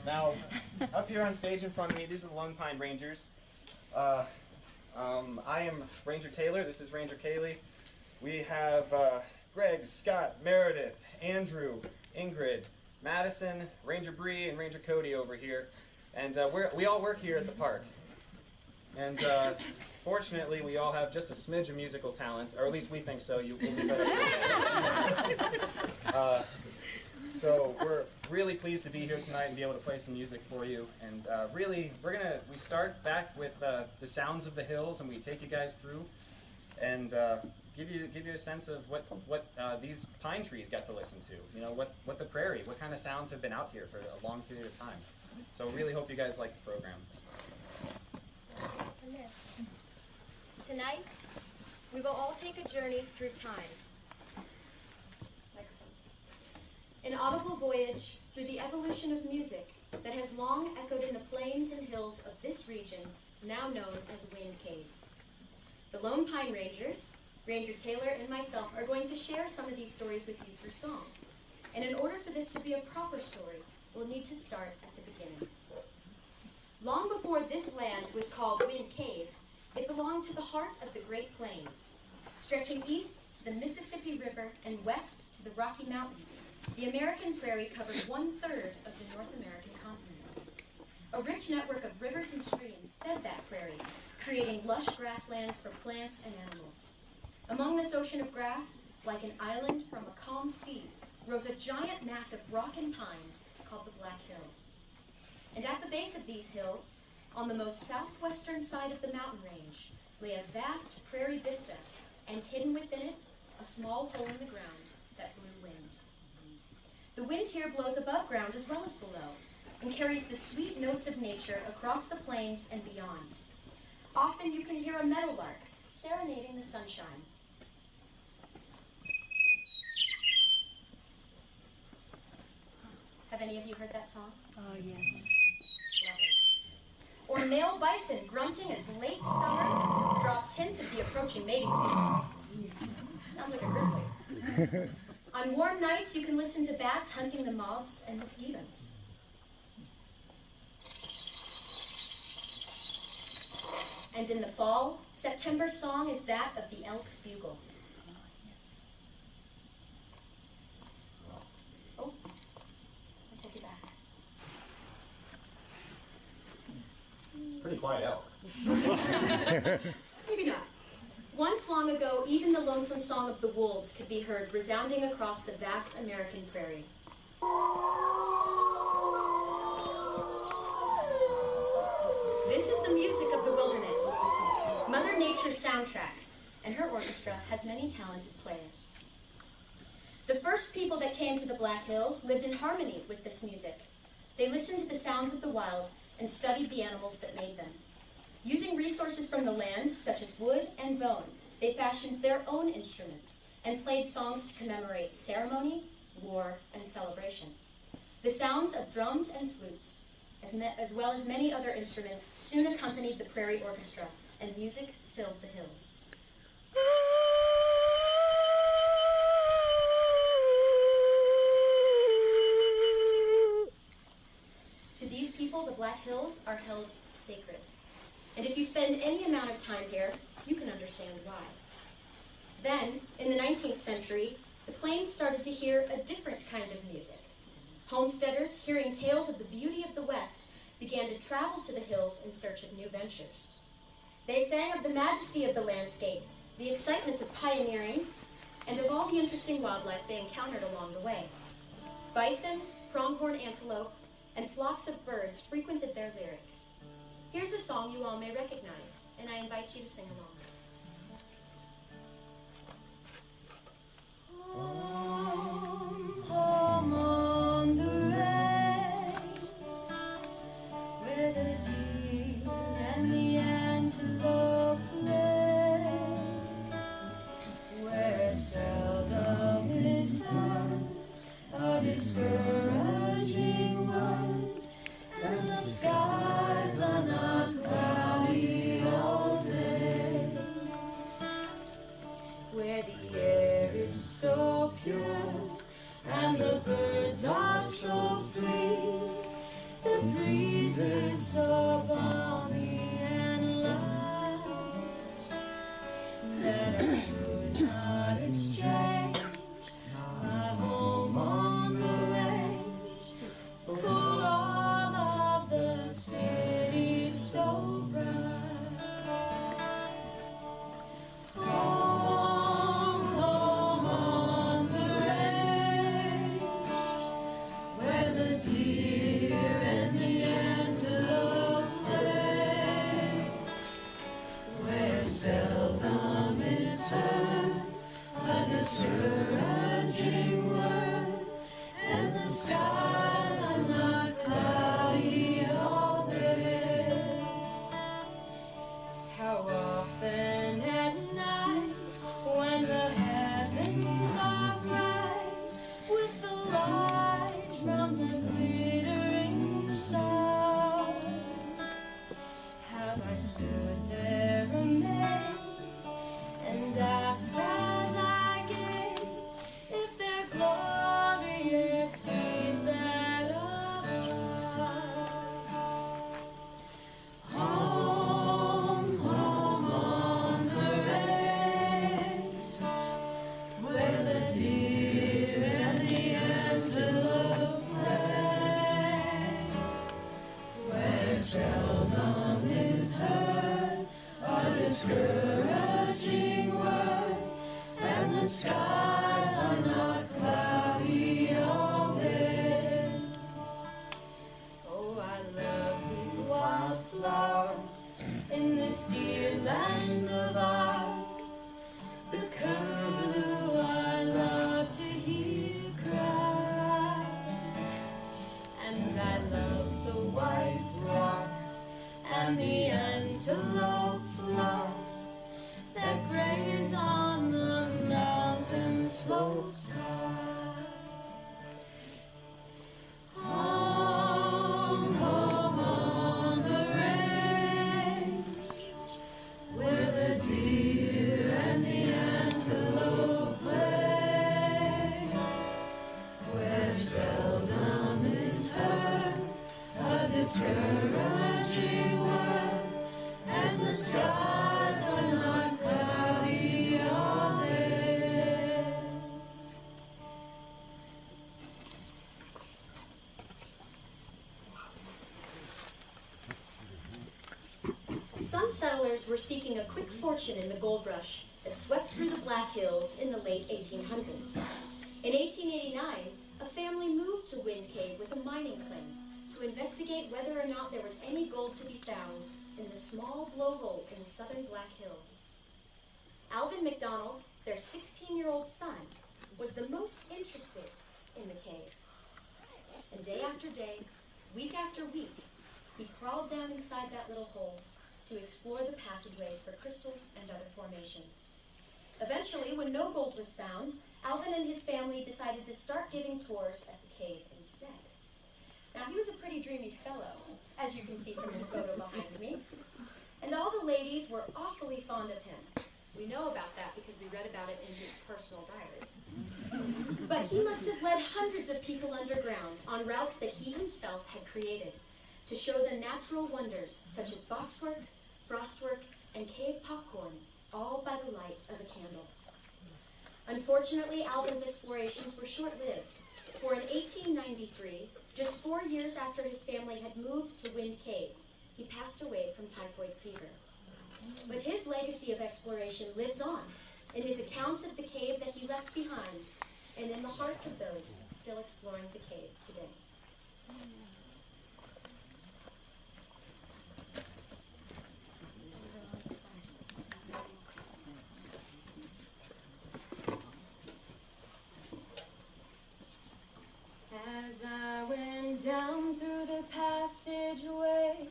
Now, up here on stage in front of me, these are the Lone Pine Rangers. I am Ranger Taylor. This is Ranger Kaylee. We have Greg, Scott, Meredith, Andrew, Ingrid, Madison, Ranger Bree, and Ranger Cody over here. And we all work here at the park. And fortunately, we all have just a smidge of musical talents, or at least we think so. You will be better. So we're really pleased to be here tonight and be able to play some music for you. And really, we start back with the sounds of the hills, and we take you guys through and give you a sense of what these pine trees got to listen to. You know, what the prairie, what kind of sounds have been out here for a long period of time. So really hope you guys like the program. Tonight, we will all take a journey through time. An audible voyage through the evolution of music that has long echoed in the plains and hills of this region, now known as Wind Cave. The Lone Pine Rangers, Ranger Taylor and myself, are going to share some of these stories with you through song. And in order for this to be a proper story, we'll need to start at the beginning. Long before this land was called Wind Cave, it belonged to the heart of the Great Plains. Stretching east to the Mississippi River and west to the Rocky Mountains, the American prairie covered 1/3 of the North American continent. A rich network of rivers and streams fed that prairie, creating lush grasslands for plants and animals. Among this ocean of grass, like an island from a calm sea, rose a giant mass of rock and pine called the Black Hills. And at the base of these hills, on the most southwestern side of the mountain range, lay a vast prairie vista, and hidden within it, a small hole in the ground that blew wind. The wind here blows above ground as well as below, and carries the sweet notes of nature across the plains and beyond. Often you can hear a meadowlark serenading the sunshine. Have any of you heard that song? Oh, yes. Lovely. Or male bison grunting as late summer drops hints of the approaching mating season. Sounds like a grizzly. On warm nights, you can listen to bats hunting the moths and mosquitoes. And in the fall, September's song is that of the elk's bugle. Oh, I take it back. Pretty quiet elk. Maybe not. Once long ago, even the lonesome song of the wolves could be heard resounding across the vast American prairie. This is the music of the wilderness, Mother Nature's soundtrack, and her orchestra has many talented players. The first people that came to the Black Hills lived in harmony with this music. They listened to the sounds of the wild and studied the animals that made them. Using resources from the land, such as wood and bone, they fashioned their own instruments and played songs to commemorate ceremony, war, and celebration. The sounds of drums and flutes, as well as many other instruments, soon accompanied the prairie orchestra, and music filled the hills. To these people, the Black Hills are held sacred. And if you spend any amount of time here, you can understand why. Then, in the 19th century, the plains started to hear a different kind of music. Homesteaders, hearing tales of the beauty of the West, began to travel to the hills in search of new ventures. They sang of the majesty of the landscape, the excitement of pioneering, and of all the interesting wildlife they encountered along the way. Bison, pronghorn antelope, and flocks of birds frequented their lyrics. Here's a song you all may recognize, and I invite you to sing along. Home, home on the range, where the deer and the antelope play, where seldom is heard a discouraging word, and the skies are not cloudy all day, where the air is so pure discouraging world, and the skies are not cloudy all day. Some settlers were seeking a quick fortune in the gold rush that swept through the Black Hills in the late 1800s. In 1889, a family moved to Wind Cave with a mining claim to investigate whether or not there was any gold to be found in the small blowhole in the southern Black Hills. Alvin McDonald, their 16-year-old son, was the most interested in the cave. And day after day, week after week, he crawled down inside that little hole to explore the passageways for crystals and other formations. Eventually, when no gold was found, Alvin and his family decided to start giving tours at the cave instead. Now, he was a pretty dreamy fellow, as you can see from this photo behind me, and all the ladies were awfully fond of him. We know about that because we read about it in his personal diary. But he must have led hundreds of people underground on routes that he himself had created to show them natural wonders such as boxwork, frostwork, and cave popcorn, all by the light of a candle. Unfortunately, Alvin's explorations were short-lived, for in 1893, just 4 years after his family had moved to Wind Cave, he passed away from typhoid fever. But his legacy of exploration lives on in his accounts of the cave that he left behind and in the hearts of those still exploring the cave today. As I went down through the passageway,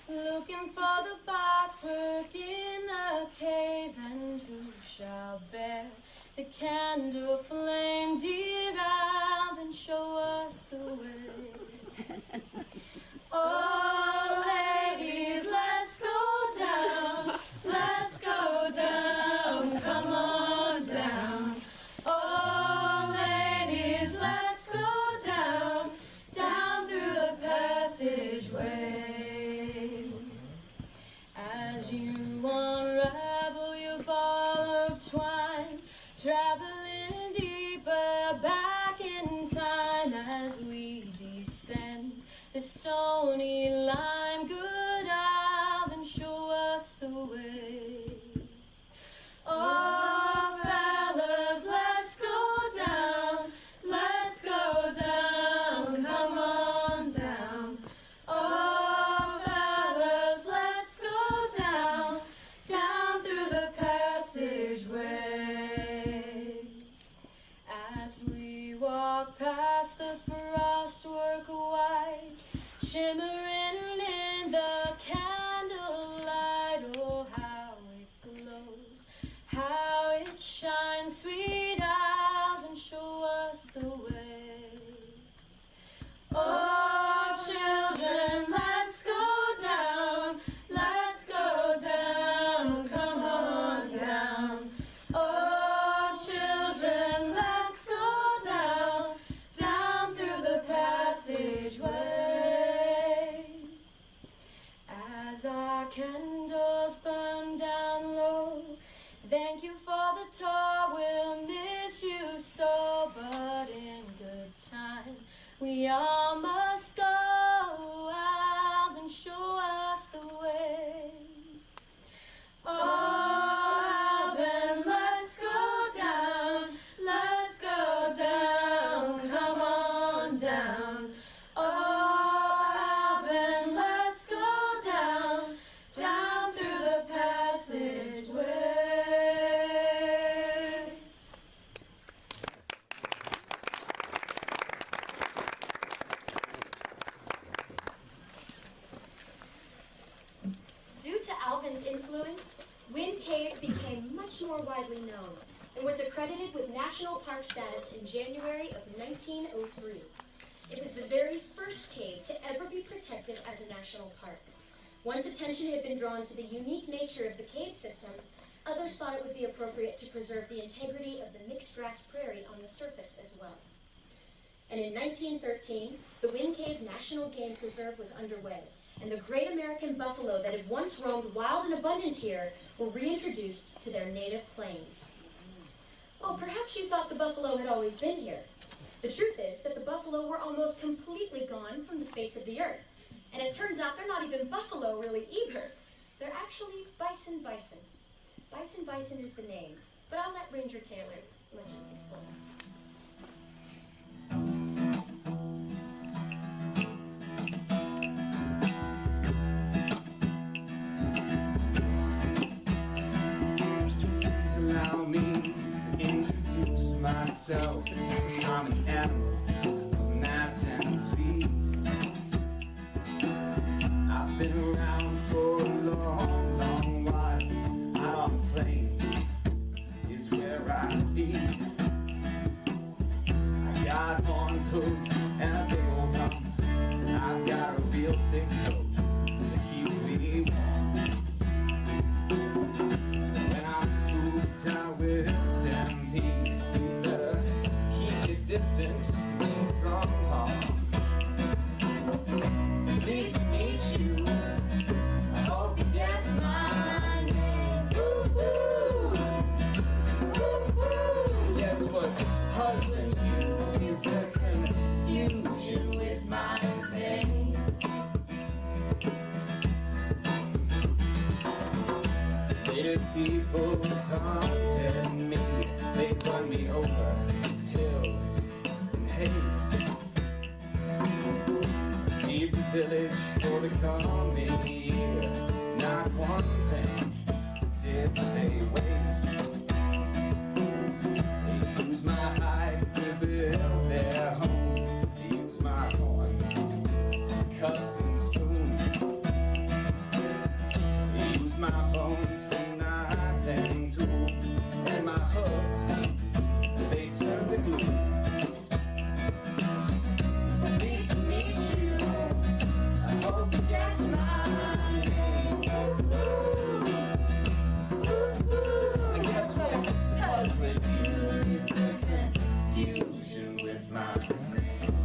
looking for the boxwork in the cave, and who shall bear the candle flame, dear Alvin, show us the way. Oh, ladies, let's go down, come on down. Oh, ladies, let's go down through the passageway. As you unravel your ball of twine, traveling deeper back in time as we descend the stony line, good Alvin, show us the way. Oh, fellas, let's go down, come on down. Oh, fellas, let's go down through the passageway. As we walk past the frostwork white, shimmering in the candlelight, oh, how it glows, how it shines, sweet Alvin, show us the way. Oh, children, let's go down, come on down. Oh, children, let's go down through the passageways. As our candles burn down low, thank you for the tour, we'll miss you so, but in good time we all must go. Alvin, show us the way. Oh, Alvin, let's go down, come on down. Oh, Alvin, let's go down through the passageways. Due to Alvin's influence, Wind Cave became much more widely known and was accredited with national park status in January of 1903. It was the very first cave to ever be protected as a national park. Once attention had been drawn to the unique nature of the cave system, others thought it would be appropriate to preserve the integrity of the mixed grass prairie on the surface as well. and in 1913, the Wind Cave National Game Preserve was underway, and the great American buffalo that had once roamed wild and abundant here were reintroduced to their native plains. Oh, perhaps you thought the buffalo had always been here. The truth is that the buffalo were almost completely gone from the face of the earth, and it turns out they're not even buffalo really either. They're actually bison. Bison is the name, but I'll let Ranger Taylor let you explain. Allow me to introduce myself. I'm an animal, nice and sweet. I've been around for a long, long while. Out on the plains is where I feed. I got horns, hooves, and a big old hump. I've got a real thick coat that keeps me warm. When I'm spooked, I will stampede. You better keep your distance from harm. Pleased to meet you. I hope you guess my name. Woo-hoo. Woo-hoo. Guess what's puzzling you is the confusion with my name. Native people taunted me. They run me over hills in haste. Leave the village for the coming year. Not one thing did they waste. They use my hide to build their homes. They use my horns, cups and spoons. They use my bones for knives and tools, and my hooves, they turn to glue. Pleased to meet you. I hope you guess my name. And guess what's puzzling you is the confusion with my name.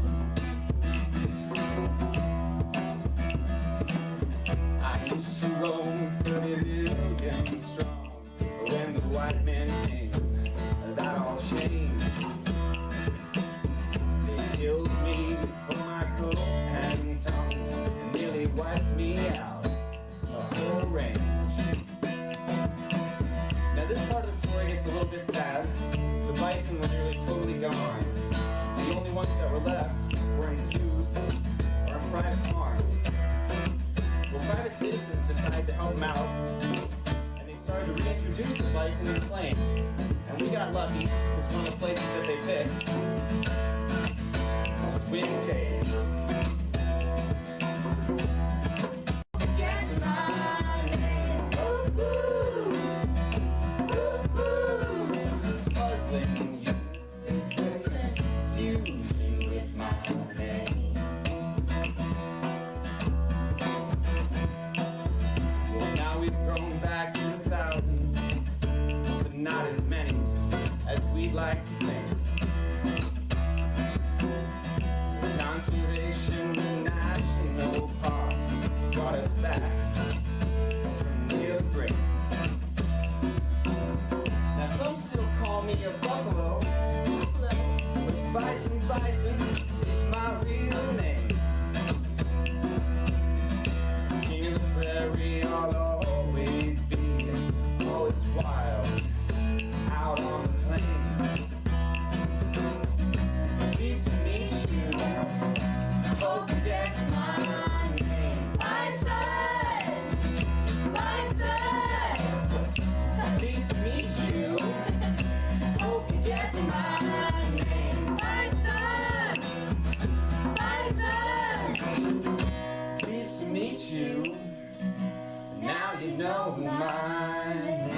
I used to roam 30 million strong. When the white man came, that all changed. They killed me for my coat and tongue, and nearly wiped me out a whole range. Now this part of the story gets a little bit sad. The bison were nearly totally gone. The only ones that were left were in zoos or in private farms. Well, private citizens decided to help them out, and they started to reintroduce the bison in the plains. And we got lucky, because one of the places that they picked was Wind Cave. Guess my name. Woo-hoo. Woo-hoo. It's puzzling you. It's the confusion with my name. Well, now we've grown back to the thousands, but not as many as we'd like to think. Conservation and national parks brought us back from near the brink. Now some still call me a buffalo, but bison is my real name. King of the prairie I'll always be, always wild, out on the plains. Pleased to meet you. Hope you guess my name. Bison. Pleased to meet you. Hope you guess my name. Bison. Pleased to meet you. Now you know my name.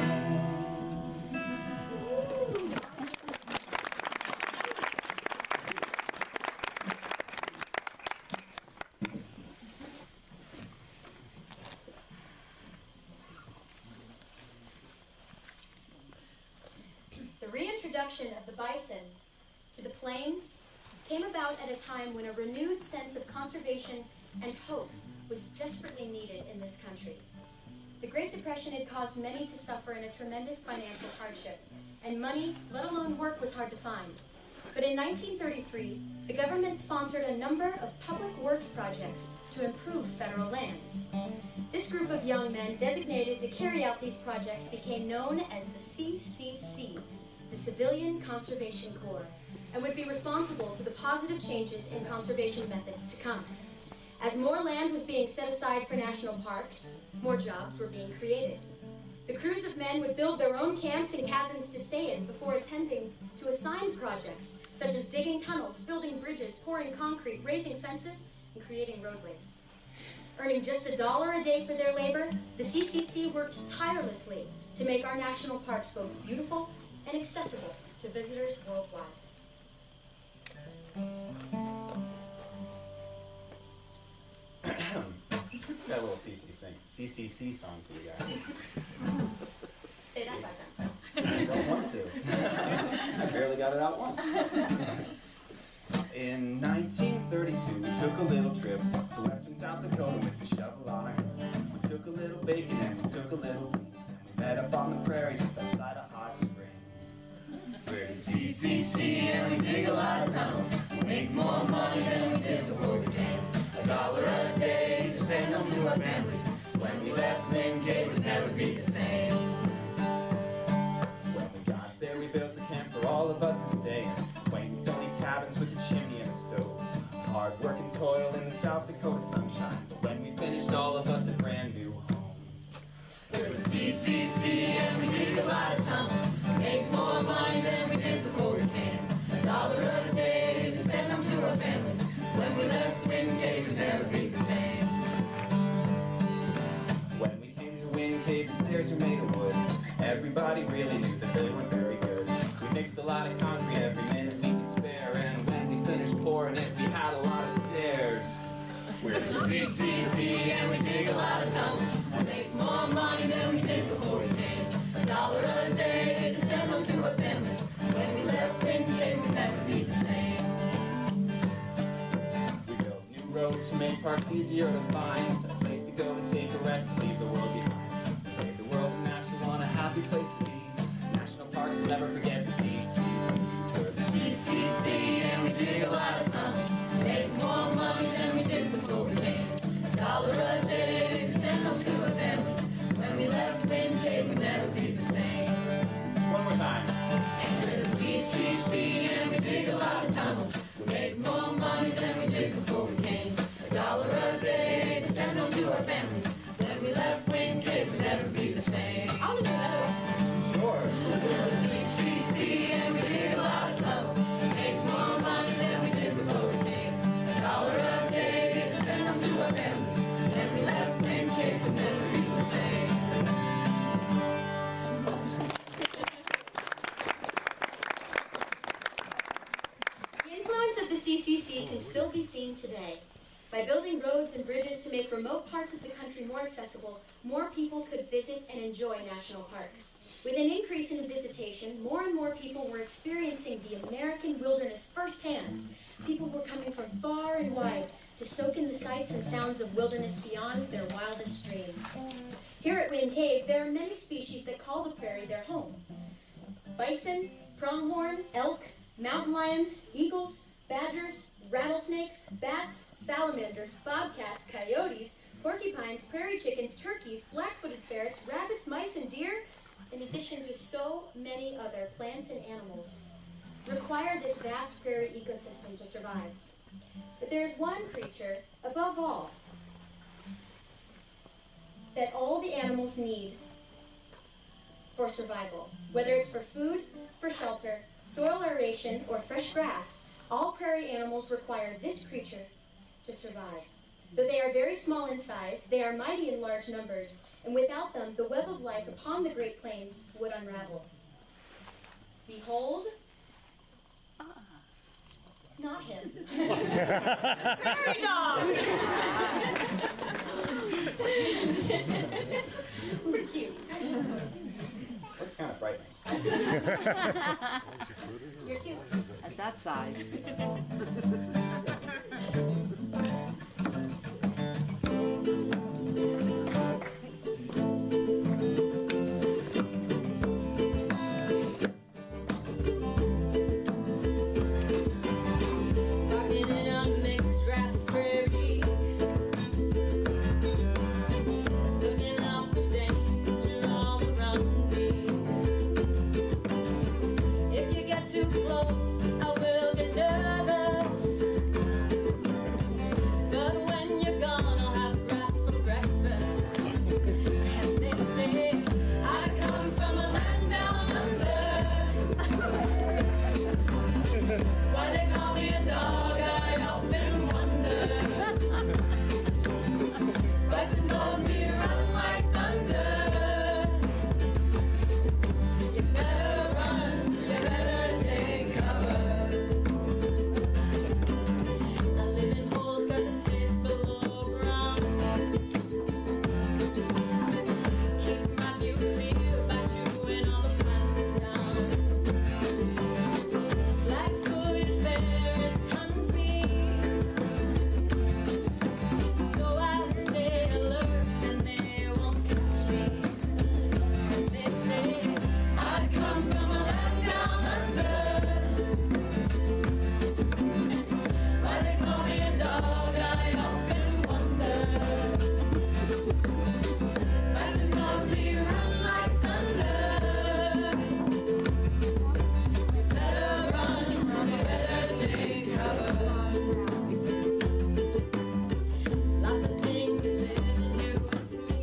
The reintroduction of the bison to the plains came about at a time when a renewed sense of conservation and hope was desperately needed in this country. The Great Depression had caused many to suffer in a tremendous financial hardship, and money, let alone work, was hard to find. But in 1933, the government sponsored a number of public works projects to improve federal lands. This group of young men designated to carry out these projects became known as the CCC, the Civilian Conservation Corps, and would be responsible for the positive changes in conservation methods to come. As more land was being set aside for national parks, more jobs were being created. The crews of men would build their own camps and cabins to stay in before attending to assigned projects, such as digging tunnels, building bridges, pouring concrete, raising fences, and creating roadways. Earning just $1 a day for their labor, the CCC worked tirelessly to make our national parks both beautiful and accessible to visitors worldwide. Got a little CCC song for you guys. Say that 5 times fast. I don't want to. I barely got it out once. In 1932, we took a little trip to western South Dakota with the shovel on our hip. We took a little bacon and we took a little beans, and we met up on the prairie just outside of Hot Springs. We're the CCC and we dig a lot of tunnels. We make more money than we did before we came. $1 a day to send them to our families. So when we left Wind Cave, we'd never be the same. When we got there, we built a camp for all of us to stay in. Plain stony cabins with a chimney and a stove. Hard work and toil in the South Dakota sunshine. But when we finished, all of us had brand new homes. We're the CCC and we dig a lot of tunnels. We make more money than we did before we came. $1 a day to send them to our families. When we left Wind Cave, we'd never be the same. When we came to Wind Cave, the stairs were made of wood. Everybody really knew that they weren't very good. We mixed a lot of concrete every minute we could spare, and when we finished pouring it, we had a lot of stairs. We're the CCC and we dig a lot of tunnels. We make more money than we did before we came. $1 a day to send them to our families. When we left Wind Cave, we'd never be the same. Roads to make parks easier to find, a place to go to take a rest and leave the world behind. Make the world a natural one, a happy place to be. National parks will never forget the CCC. We're the CCC and we dig a lot of tunnels. Make more money than we did before we came. $1 a day to send them to our families. When we left Wind Cave, we'd never be the same. One more time. We're the CCC and we dig a lot of tunnels. We make more money than we did before we came. $1 a day to send them to our families. When we left Wind Cave, we'd never be the same. I want to do another one. Sure. We're the CCC and we dig a lot of tunnels. We make more money than we did before we came. $1 a day to send them to our families. When we left Wind Cave, we'd never be the same. The CCC can still be seen today. By building roads and bridges to make remote parts of the country more accessible, more people could visit and enjoy national parks. With an increase in visitation, more and more people were experiencing the American wilderness firsthand. People were coming from far and wide to soak in the sights and sounds of wilderness beyond their wildest dreams. Here at Wind Cave, there are many species that call the prairie their home. Bison, pronghorn, elk, mountain lions, eagles, badgers, rattlesnakes, bats, salamanders, bobcats, coyotes, porcupines, prairie chickens, turkeys, black-footed ferrets, rabbits, mice, and deer, in addition to so many other plants and animals, require this vast prairie ecosystem to survive. But there is one creature, above all, that all the animals need for survival. Whether it's for food, for shelter, soil aeration, or fresh grass, all prairie animals require this creature to survive. Though they are very small in size, they are mighty in large numbers, and without them, the web of life upon the Great Plains would unravel. Behold, not him. Prairie dog! It's pretty cute. looks kind of frightening. You're cute. At that size. Walking in a mixed grass prairie, looking out for danger all around me. If you get too close, I will get nervous. But when you're gone, I'll have grass for breakfast. And they say I come from a land down under. Why they call me a dog, I often wonder. Bison told me run like thunder. You better run, you better take cover. I live in holes 'cause it's safe below ground. Keep my view clear about you and all the plants down. Black-footed ferrets hunt me, so I stay alert and they won't catch me. And they say I come from a land down under. Why they call me a dog, I often wonder. Bison told me run like thunder. You better run, you better take cover. Lots of things live in you with me.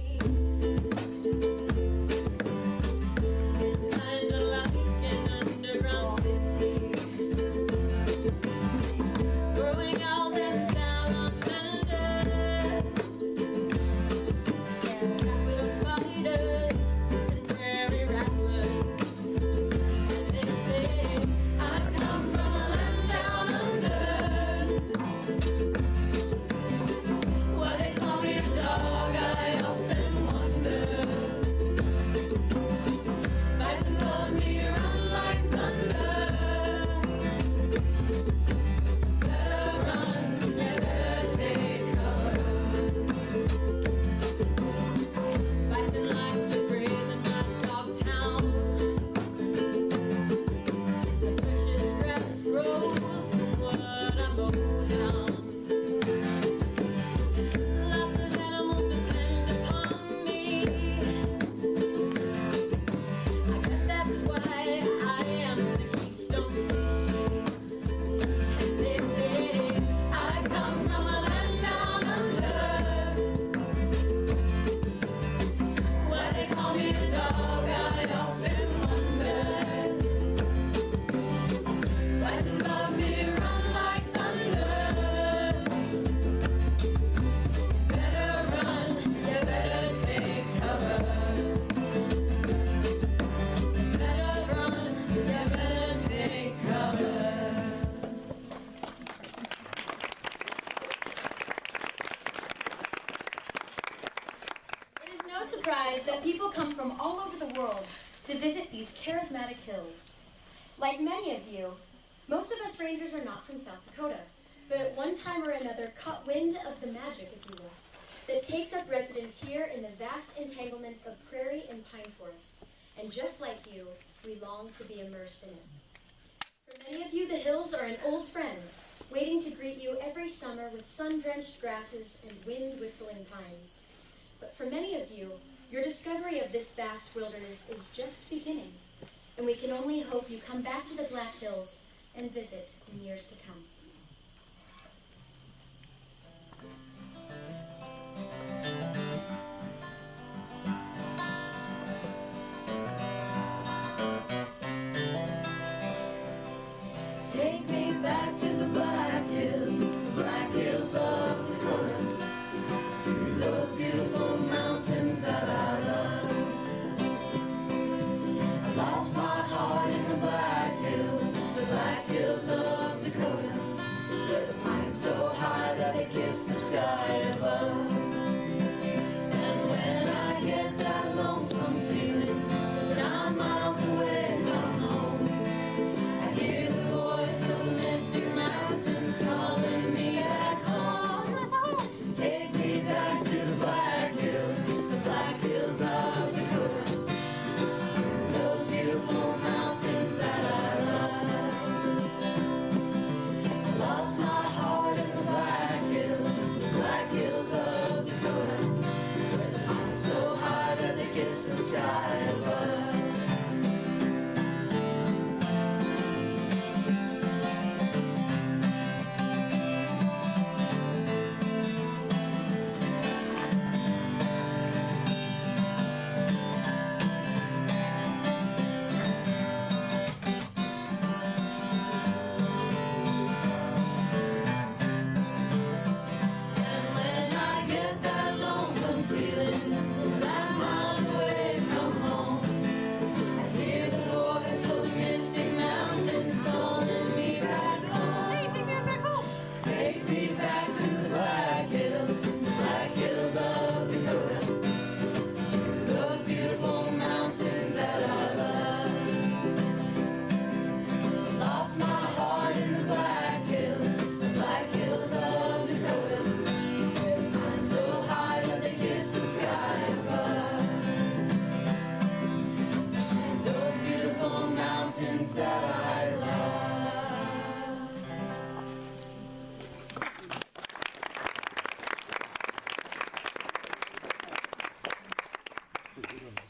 It's kinda like an underground city. Growing owls and salamanders, widow spiders and prairie rattlers. And they say I come from a land down under. Why they call me a dog, I often wonder. Bison told me run like thunder. Better run, you better take cover. Bison like to graze in my dog town. The freshest grass grows from what I mow down. Lots of animals depend upon me. I guess that's why I am the keystone species. And they say I come from a land down under. Why they call me a dog, I often wonder. Bison love me run like thunder. Better run, you better take cover. Better run, you better take cover. It is no surprise that people come from all over the world to visit these charismatic hills. Like many of you, most of us rangers are not from South Dakota, but at one time or another caught wind of the magic, if you will, that takes up residence here in the vast entanglement of prairie and pine forest. And just like you, we long to be immersed in it. For many of you, the hills are an old friend, waiting to greet you every summer with sun-drenched grasses and wind-whistling pines. But for many of you, your discovery of this vast wilderness is just beginning, and we can only hope you come back to the Black Hills and visit in years to come. Take me back to the Black Hills of Dakota, to those beautiful mountains that I love. I lost my heart in the Black Hills, it's the Black Hills of Dakota, where the pines are so high that they kiss the sky above. And when I get that lonesome feeling down my sky above.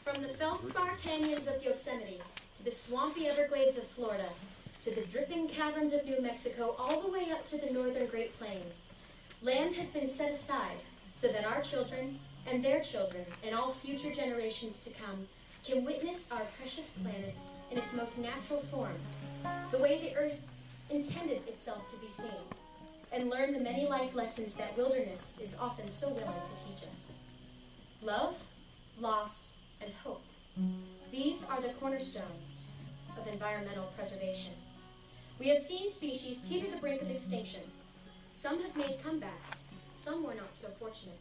From the feldspar canyons of Yosemite to the swampy Everglades of Florida to the dripping caverns of New Mexico, all the way up to the northern Great Plains, land has been set aside so that our children and their children and all future generations to come can witness our precious planet in its most natural form, the way the earth intended itself to be seen, and learn the many life lessons that wilderness is often so willing to teach us. Love, loss, and hope. These are the cornerstones of environmental preservation. We have seen species teeter the brink of extinction. Some have made comebacks, some were not so fortunate,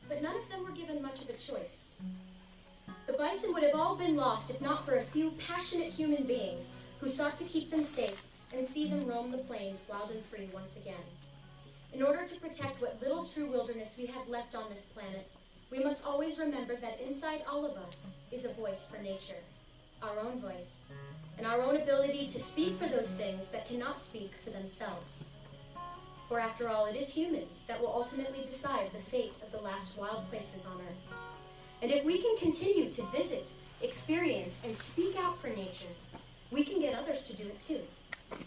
but none of them were given much of a choice. The bison would have all been lost if not for a few passionate human beings who sought to keep them safe and see them roam the plains wild and free once again. In order to protect what little true wilderness we have left on this planet, we must always remember that inside all of us is a voice for nature, our own voice, and our own ability to speak for those things that cannot speak for themselves. For after all, it is humans that will ultimately decide the fate of the last wild places on Earth. And if we can continue to visit, experience, and speak out for nature, we can get others to do it too.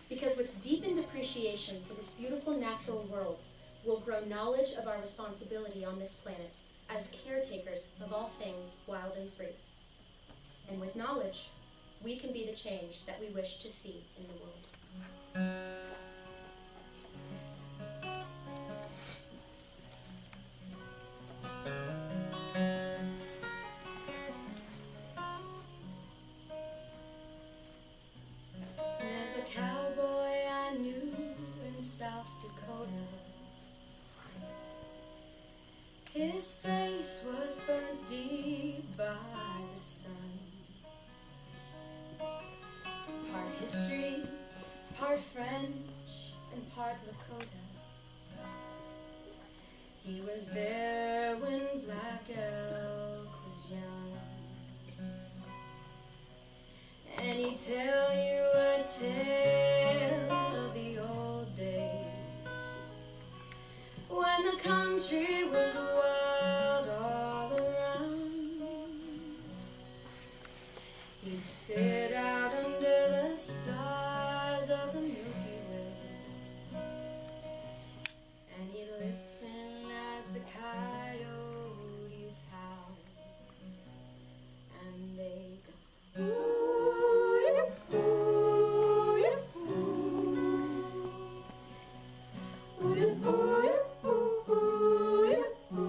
Because with deepened appreciation for this beautiful natural world will grow knowledge of our responsibility on this planet as caretakers of all things wild and free. And with knowledge, we can be the change that we wish to see in the world. There's a cowboy I knew in South Dakota. His face was burnt deep by the sun. Part history, part French, and part Lakota. He was there when Black Elk was young. And he'd tell you a tale of the old days when the country was wild all around. He'd sit out under the stars of the Milky Way, and he'd listen as the coyotes howl, and they go, ooh, yip, ooh, yip, ooh. Ooh, yip, ooh, yip, ooh, yip, ooh.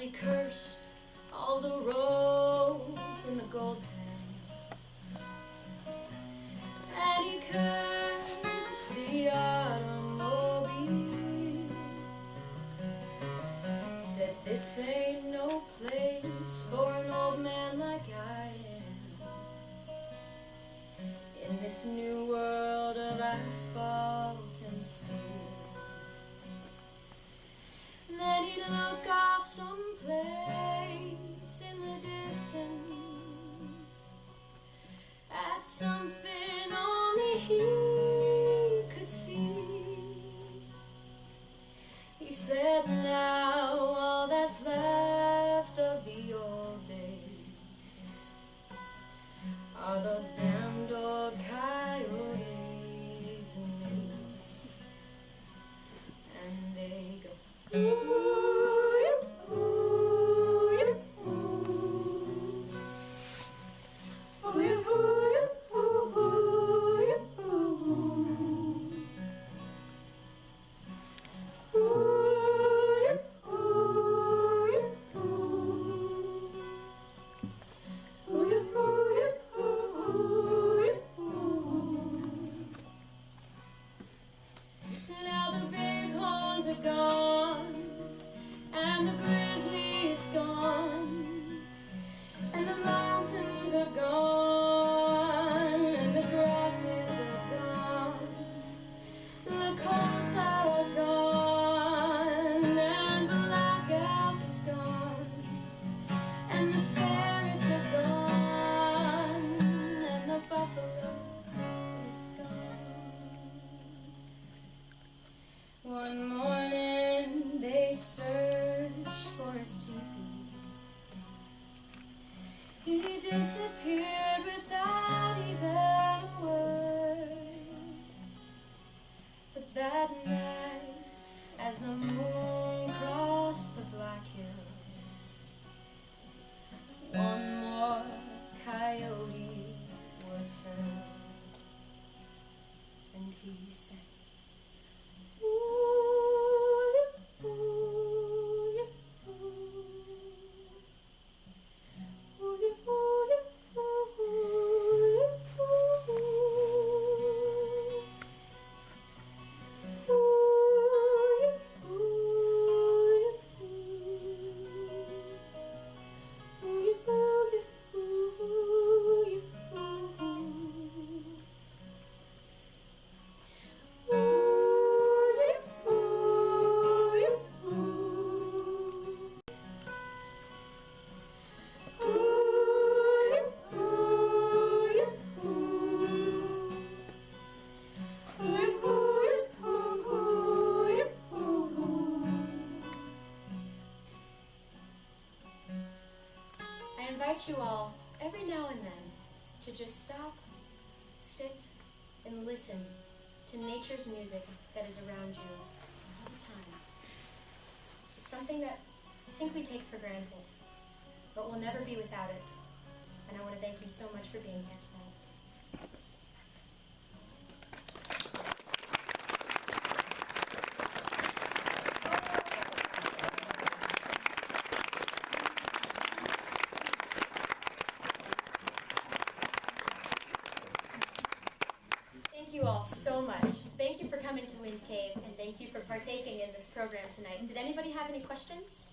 he cursed all the roads in the gold pans, and he cursed the automobile. Said this ain't no place for an old man like I am, in this new world of asphalt and steel. And then he'd look off someplace in the distance at something only he could see. He said, now all that's left of the old days are those damned old coyotes and me. And they go, now the bighorns are gone, and the grizzly is gone, and the mountains are gone, and the grasses are gone, the colts are gone, and the black elk is gone, and the ferrets are gone, and the buffalo is gone. One morning they searched for his teepee. He disappeared without even a word. But that night, as the moon crossed the black hills, one more coyote was heard, and he said, I invite you all, every now and then, to just stop, sit, and listen to nature's music that is around you all the time. It's something that I think we take for granted, but we'll never be without it. And I want to thank you so much for being here tonight. Thank you all so much. Thank you for coming to Wind Cave, and thank you for partaking in this program tonight. Did anybody have any questions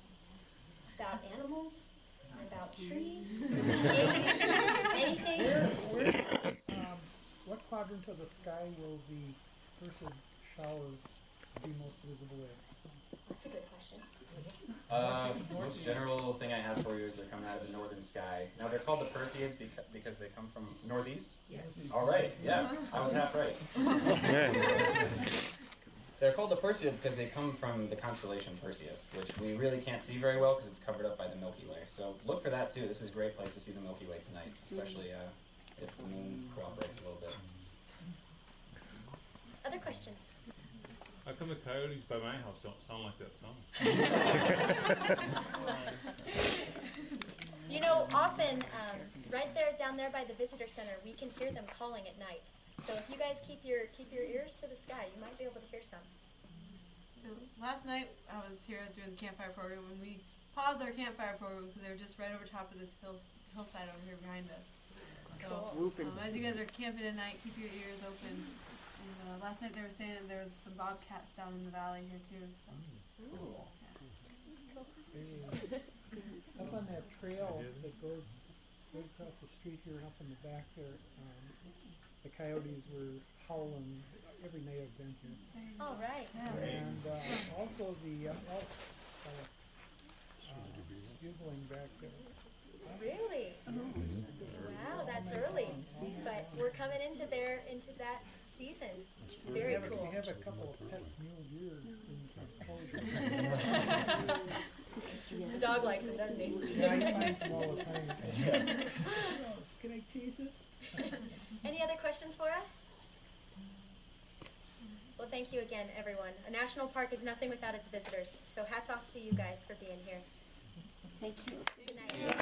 about animals, or about trees, anything? What quadrant of the sky will the Perseid shower be most visible in? That's a good question. Most general thing I have for you is they're coming out of the northern sky. Now they're called the Perseids because they come from northeast? Yes. All right, yeah, I was half right. They're called the Perseids because they come from the constellation Perseus, which we really can't see very well because it's covered up by the Milky Way. So look for that too. This is a great place to see the Milky Way tonight, especially if the moon cooperates a little bit. Other questions? How come the coyotes by my house don't sound like that song? You know, often, right there, down there by the visitor center, we can hear them calling at night. So if you guys keep your ears to the sky, you might be able to hear some. Last night I was here doing the campfire program, and we paused our campfire program because they were just right over top of this hillside over here behind us. So, as you guys are camping at night, keep your ears open. And last night they were saying that there was some bobcats down in the valley here too. So. Up on that trail that goes right across the street here and up in the back there, the coyotes were howling every night I've been here. All right. Yeah. And also the elk bugling back there. Really? Wow, that's early. But we're coming into that season. Very cool. We have a couple of pet mule deer in enclosure. The dog likes it, doesn't he? Yeah, he finds them all the time. Can I tease it? Any other questions for us? Well, thank you again, everyone. A national park is nothing without its visitors. So hats off to you guys for being here. Thank you. Good night.